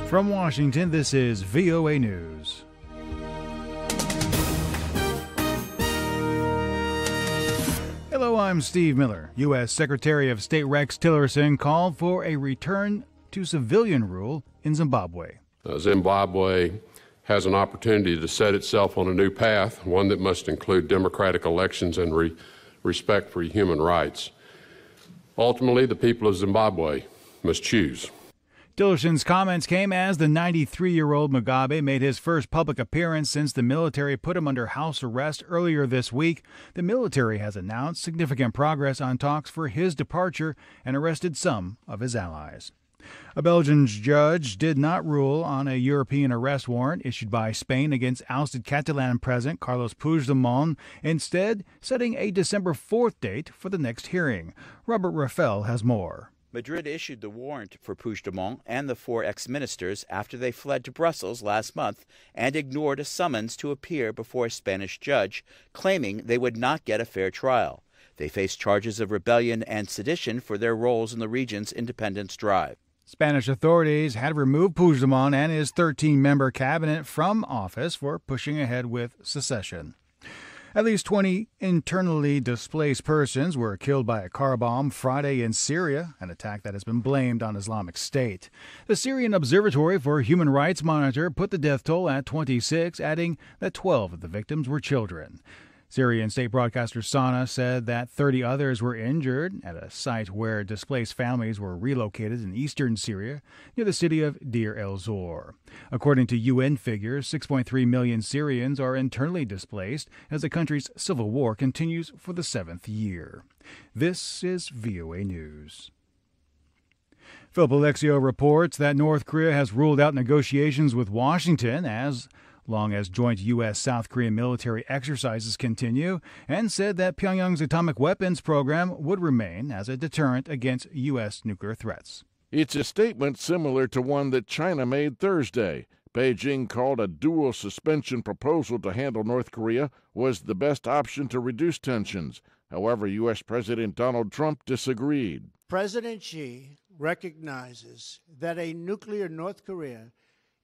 From Washington, this is VOA News. Hello, I'm Steve Miller. U.S. Secretary of State Rex Tillerson called for a return to civilian rule in Zimbabwe. Zimbabwe has an opportunity to set itself on a new path, one that must include democratic elections and respect for human rights. Ultimately, the people of Zimbabwe must choose. Tillerson's comments came as the 93-year-old Mugabe made his first public appearance since the military put him under house arrest earlier this week. The military has announced significant progress on talks for his departure and arrested some of his allies. A Belgian judge did not rule on a European arrest warrant issued by Spain against ousted Catalan President Carles Puigdemont, instead setting a December 4th date for the next hearing. Robert Raffaele has more. Madrid issued the warrant for Puigdemont and the 4 ex-ministers after they fled to Brussels last month and ignored a summons to appear before a Spanish judge, claiming they would not get a fair trial. They face charges of rebellion and sedition for their roles in the region's independence drive. Spanish authorities had removed Puigdemont and his 13-member cabinet from office for pushing ahead with secession. At least 20 internally displaced persons were killed by a car bomb Friday in Syria, an attack that has been blamed on Islamic State. The Syrian Observatory for Human Rights Monitor put the death toll at 26, adding that 12 of the victims were children. Syrian state broadcaster Sana said that 30 others were injured at a site where displaced families were relocated in eastern Syria near the city of Deir el-Zor. According to UN figures, 6.3 million Syrians are internally displaced as the country's civil war continues for the 7th year. This is VOA News. Philip Alexio reports that North Korea has ruled out negotiations with Washington as long as joint U.S.-South Korean military exercises continue, and said that Pyongyang's atomic weapons program would remain as a deterrent against U.S. nuclear threats. It's a statement similar to one that China made Thursday. Beijing called a dual suspension proposal to handle North Korea was the best option to reduce tensions. However, U.S. President Donald Trump disagreed. President Xi recognizes that a nuclear North Korea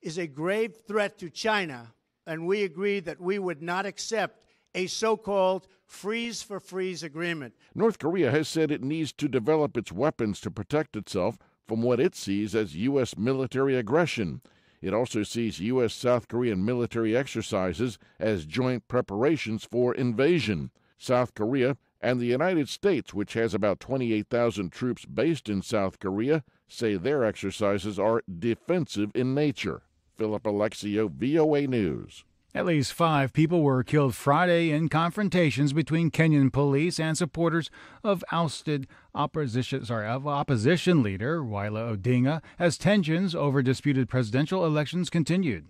is a grave threat to China, and we agree that we would not accept a so-called freeze-for-freeze agreement. North Korea has said it needs to develop its weapons to protect itself from what it sees as U.S. military aggression. It also sees U.S.-South Korean military exercises as joint preparations for invasion. South Korea and the United States, which has about 28,000 troops based in South Korea, say their exercises are defensive in nature. Philip Alexio, VOA News. At least 5 people were killed Friday in confrontations between Kenyan police and supporters of ousted opposition leader Raila Odinga as tensions over disputed presidential elections continued.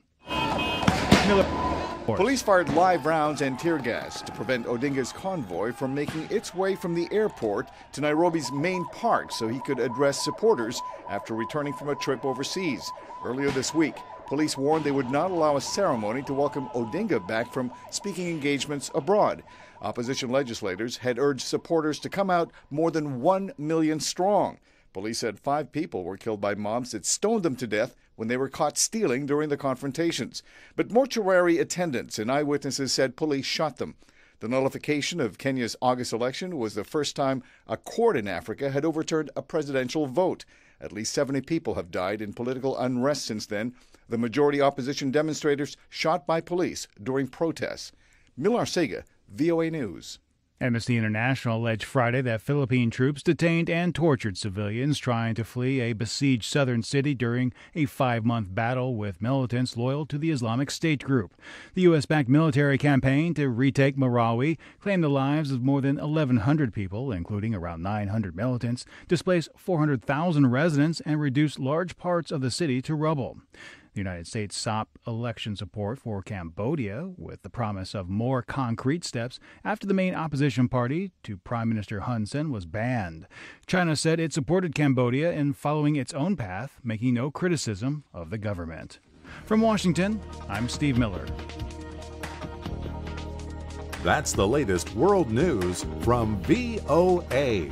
Police fired live rounds and tear gas to prevent Odinga's convoy from making its way from the airport to Nairobi's main park so he could address supporters after returning from a trip overseas. Earlier this week, police warned they would not allow a ceremony to welcome Odinga back from speaking engagements abroad. Opposition legislators had urged supporters to come out more than 1 million strong. Police said 5 people were killed by mobs that stoned them to death when they were caught stealing during the confrontations. But mortuary attendants and eyewitnesses said police shot them. The nullification of Kenya's August election was the first time a court in Africa had overturned a presidential vote. At least 70 people have died in political unrest since then. The majority opposition demonstrators shot by police during protests. Milar Sega, VOA News. Amnesty International alleged Friday that Philippine troops detained and tortured civilians trying to flee a besieged southern city during a 5-month battle with militants loyal to the Islamic State group. The U.S.-backed military campaign to retake Marawi claimed the lives of more than 1,100 people, including around 900 militants, displaced 400,000 residents, and reduced large parts of the city to rubble. The United States sought election support for Cambodia with the promise of more concrete steps after the main opposition party to Prime Minister Hun Sen was banned. China said it supported Cambodia in following its own path, making no criticism of the government. From Washington, I'm Steve Miller. That's the latest world news from VOA.